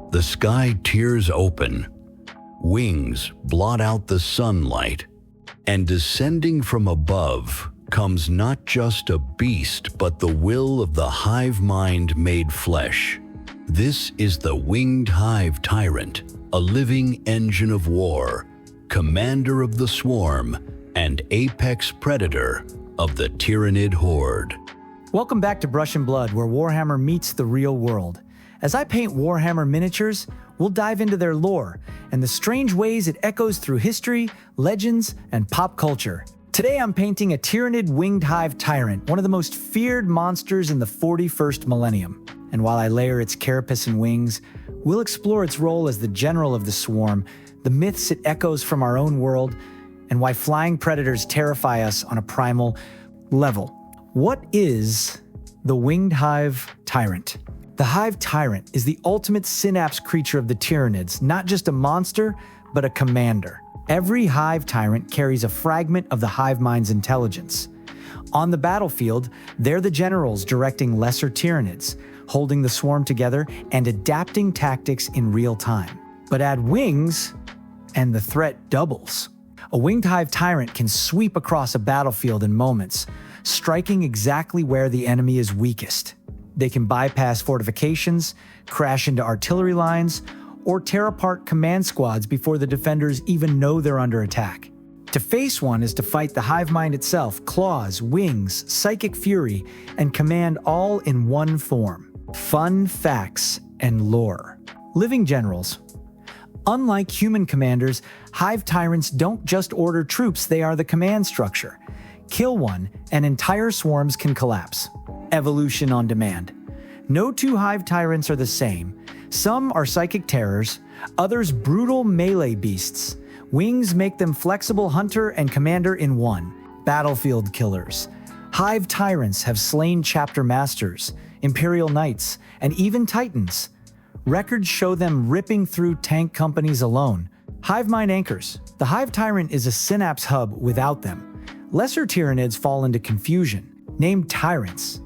The sky tears open, wings blot out the sunlight, and descending from above comes not just a beast but the will of the hive mind made flesh. This is the Winged Hive Tyrant, a living engine of war, commander of the swarm, and apex predator of the Tyranid horde. Welcome back to Brush and Blood, where Warhammer meets the real world. As I paint Warhammer miniatures, we'll dive into their lore and the strange ways it echoes through history, legends, and pop culture. Today I'm painting a Tyranid Winged Hive Tyrant, one of the most feared monsters in the 41st millennium. And while I layer its carapace and wings, we'll explore its role as the general of the swarm, the myths it echoes from our own world, and why flying predators terrify us on a primal level. What is the Winged Hive Tyrant? The Hive Tyrant is the ultimate synapse creature of the Tyranids, not just a monster, but a commander. Every Hive Tyrant carries a fragment of the Hive Mind's intelligence. On the battlefield, they're the generals directing lesser Tyranids, holding the swarm together and adapting tactics in real time. But add wings, and the threat doubles. A Winged Hive Tyrant can sweep across a battlefield in moments, striking exactly where the enemy is weakest. They can bypass fortifications, crash into artillery lines, or tear apart command squads before the defenders even know they're under attack. To face one is to fight the Hive Mind itself, claws, wings, psychic fury, and command all in one form. Fun facts and lore. Living generals. Unlike human commanders, Hive Tyrants don't just order troops, they are the command structure. Kill one, and entire swarms can collapse. Evolution on demand. No two Hive Tyrants are the same. Some are psychic terrors, others brutal melee beasts. Wings make them flexible hunter and commander in one. Battlefield killers. Hive Tyrants have slain chapter masters, Imperial Knights, and even Titans. Records show them ripping through tank companies alone. Hive Mind anchors. The Hive Tyrant is a synapse hub without them. Lesser Tyranids fall into confusion, named Tyrants.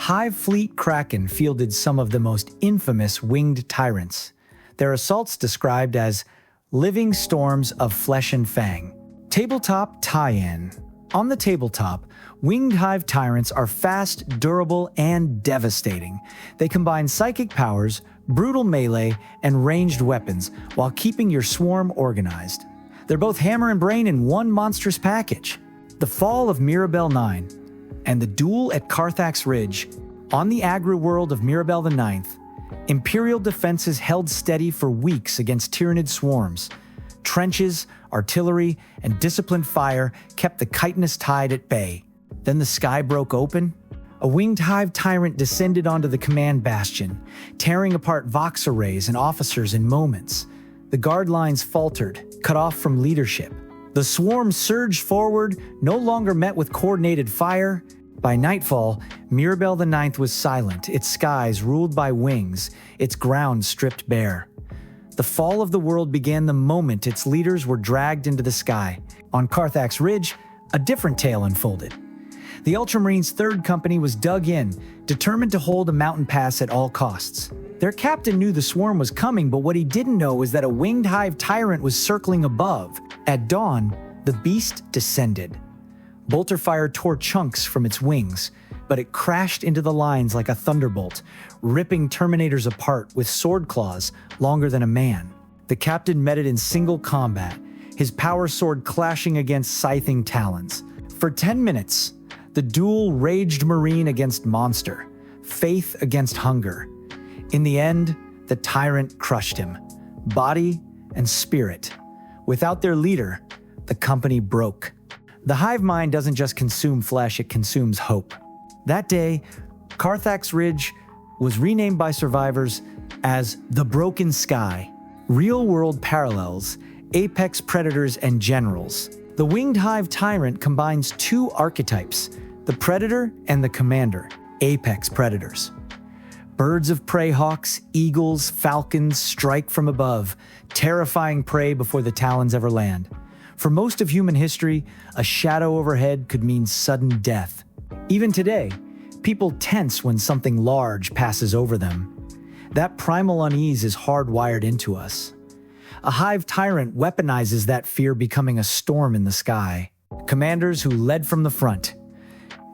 Hive Fleet Kraken fielded some of the most infamous winged tyrants. Their assaults described as living storms of flesh and fang. Tabletop tie-in. On the tabletop, Winged Hive Tyrants are fast, durable, and devastating. They combine psychic powers, brutal melee, and ranged weapons while keeping your swarm organized. They're both hammer and brain in one monstrous package. The fall of Mirabel 9 and the duel at Carthax Ridge. On the agri world of Mirabel IX, Imperial defenses held steady for weeks against Tyranid swarms. Trenches, artillery, and disciplined fire kept the chitinous tide at bay. Then the sky broke open. A Winged Hive Tyrant descended onto the command bastion, tearing apart Vox arrays and officers in moments. The guard lines faltered, cut off from leadership. The swarm surged forward, no longer met with coordinated fire. By nightfall, Mirabel IX was silent, its skies ruled by wings, its ground stripped bare. The fall of the world began the moment its leaders were dragged into the sky. On Carthax Ridge, a different tale unfolded. The Ultramarines' 3rd Company was dug in, determined to hold a mountain pass at all costs. Their captain knew the swarm was coming, but what he didn't know was that a Winged Hive Tyrant was circling above. At dawn, the beast descended. Bolter fire tore chunks from its wings, but it crashed into the lines like a thunderbolt, ripping Terminators apart with sword claws longer than a man. The captain met it in single combat, his power sword clashing against scything talons. For 10 minutes, the duel raged marine against monster, faith against hunger. In the end, the tyrant crushed him, body and spirit. Without their leader, the company broke. The Hive Mind doesn't just consume flesh, it consumes hope. That day, Carthax Ridge was renamed by survivors as the Broken Sky. Real-world parallels, apex predators and generals. The Winged Hive Tyrant combines two archetypes, the predator and the commander, apex predators. Birds of prey hawks, eagles, falcons strike from above, terrifying prey before the talons ever land. For most of human history, a shadow overhead could mean sudden death. Even today, people tense when something large passes over them. That primal unease is hardwired into us. A Hive Tyrant weaponizes that fear, becoming a storm in the sky. Commanders who led from the front.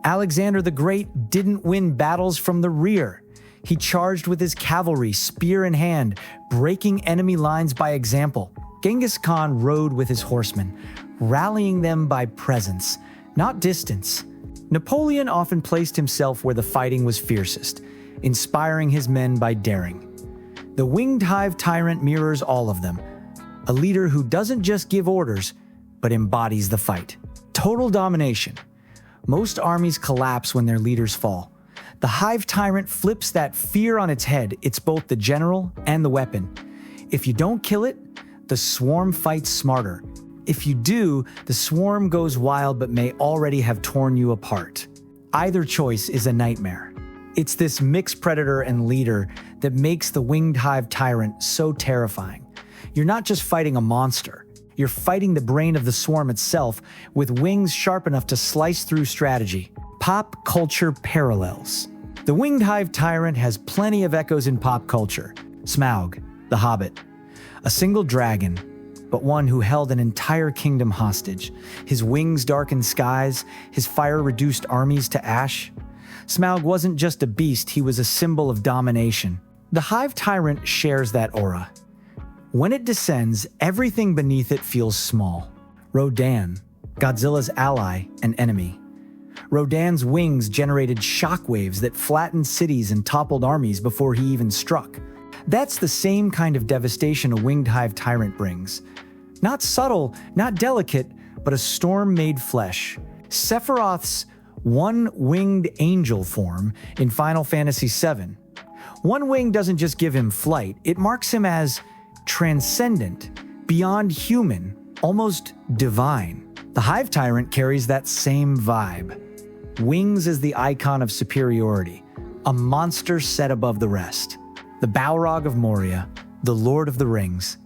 Alexander the Great didn't win battles from the rear. He charged with his cavalry, spear in hand, breaking enemy lines by example. Genghis Khan rode with his horsemen, rallying them by presence, not distance. Napoleon often placed himself where the fighting was fiercest, inspiring his men by daring. The Winged Hive Tyrant mirrors all of them, a leader who doesn't just give orders, but embodies the fight. Total domination. Most armies collapse when their leaders fall. The Hive Tyrant flips that fear on its head. It's both the general and the weapon. If you don't kill it, the swarm fights smarter. If you do, the swarm goes wild but may already have torn you apart. Either choice is a nightmare. It's this mixed predator and leader that makes the Winged Hive Tyrant so terrifying. You're not just fighting a monster. You're fighting the brain of the swarm itself, with wings sharp enough to slice through strategy. Pop culture parallels. The Winged Hive Tyrant has plenty of echoes in pop culture. Smaug, the Hobbit. A single dragon, but one who held an entire kingdom hostage. His wings darkened skies, his fire reduced armies to ash. Smaug wasn't just a beast, he was a symbol of domination. The Hive Tyrant shares that aura. When it descends, everything beneath it feels small. Rodan, Godzilla's ally and enemy. Rodan's wings generated shockwaves that flattened cities and toppled armies before he even struck. That's the same kind of devastation a Winged Hive Tyrant brings. Not subtle, not delicate, but a storm made flesh. Sephiroth's one-winged angel form in Final Fantasy VII. One wing doesn't just give him flight, it marks him as transcendent, beyond human, almost divine. The Hive Tyrant carries that same vibe. Wings as the icon of superiority, a monster set above the rest. The Balrog of Moria, the Lord of the Rings.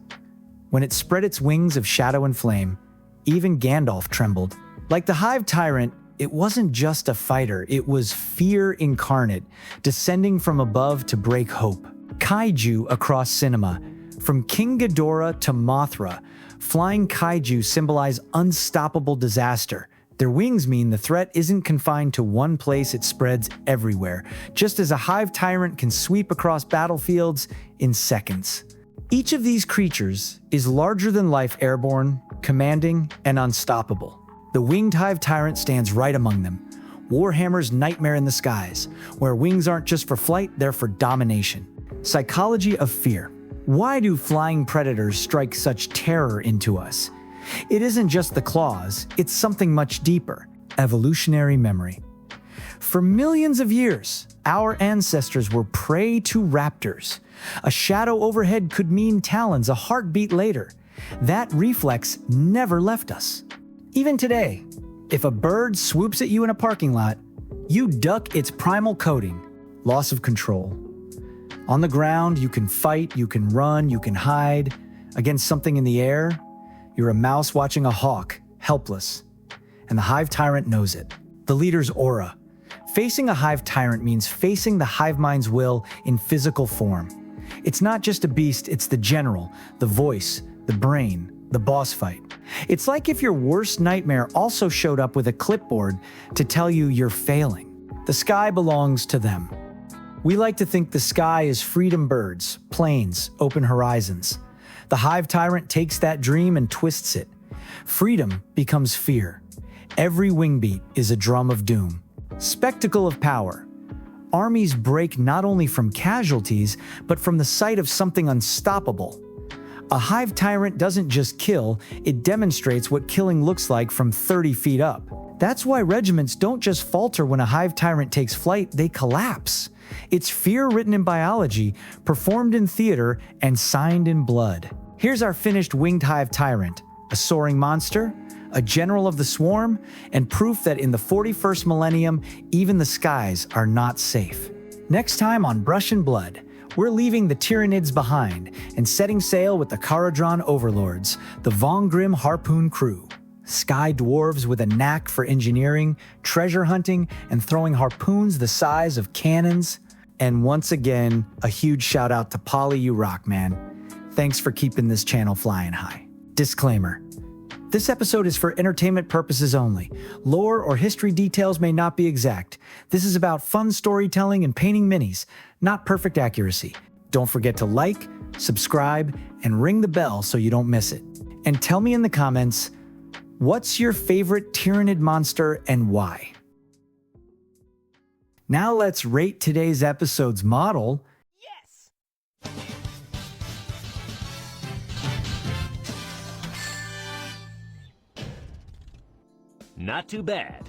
When it spread its wings of shadow and flame, even Gandalf trembled. Like the Hive Tyrant, it wasn't just a fighter, it was fear incarnate, descending from above to break hope. Kaiju across cinema, from King Ghidorah to Mothra, flying kaiju symbolize unstoppable disaster. Their wings mean the threat isn't confined to one place, it spreads everywhere, just as a Hive Tyrant can sweep across battlefields in seconds. Each of these creatures is larger than life, airborne, commanding, and unstoppable. The Winged Hive Tyrant stands right among them. Warhammer's nightmare in the skies, where wings aren't just for flight, they're for domination. Psychology of fear. Why do flying predators strike such terror into us? It isn't just the claws, it's something much deeper. Evolutionary memory. For millions of years, our ancestors were prey to raptors. A shadow overhead could mean talons a heartbeat later. That reflex never left us. Even today, if a bird swoops at you in a parking lot, you duck its primal coding, loss of control. On the ground, you can fight, you can run, you can hide. Against something in the air, you're a mouse watching a hawk, helpless. And the Hive Tyrant knows it. The leader's aura. Facing a Hive Tyrant means facing the Hive Mind's will in physical form. It's not just a beast, it's the general, the voice, the brain, the boss fight. It's like if your worst nightmare also showed up with a clipboard to tell you you're failing. The sky belongs to them. We like to think the sky is freedom birds, planes, open horizons. The Hive Tyrant takes that dream and twists it. Freedom becomes fear. Every wingbeat is a drum of doom. Spectacle of power. Armies break not only from casualties, but from the sight of something unstoppable. A Hive Tyrant doesn't just kill, it demonstrates what killing looks like from 30 feet up. That's why regiments don't just falter when a Hive Tyrant takes flight, they collapse. It's fear written in biology, performed in theater, and signed in blood. Here's our finished Winged Hive Tyrant, a soaring monster, a general of the swarm, and proof that in the 41st millennium, even the skies are not safe. Next time on Brush and Blood, we're leaving the Tyranids behind and setting sail with the Caradron overlords, the Von Grimm Harpoon crew. Sky dwarves with a knack for engineering, treasure hunting, and throwing harpoons the size of cannons. And once again, a huge shout out to Polly, you rock, man. Thanks for keeping this channel flying high. Disclaimer. This episode is for entertainment purposes only. Lore or history details may not be exact. This is about fun storytelling and painting minis, not perfect accuracy. Don't forget to like, subscribe, and ring the bell so you don't miss it. And tell me in the comments, what's your favorite Tyranid monster and why? Now let's rate today's episode's model. Yes! Not too bad.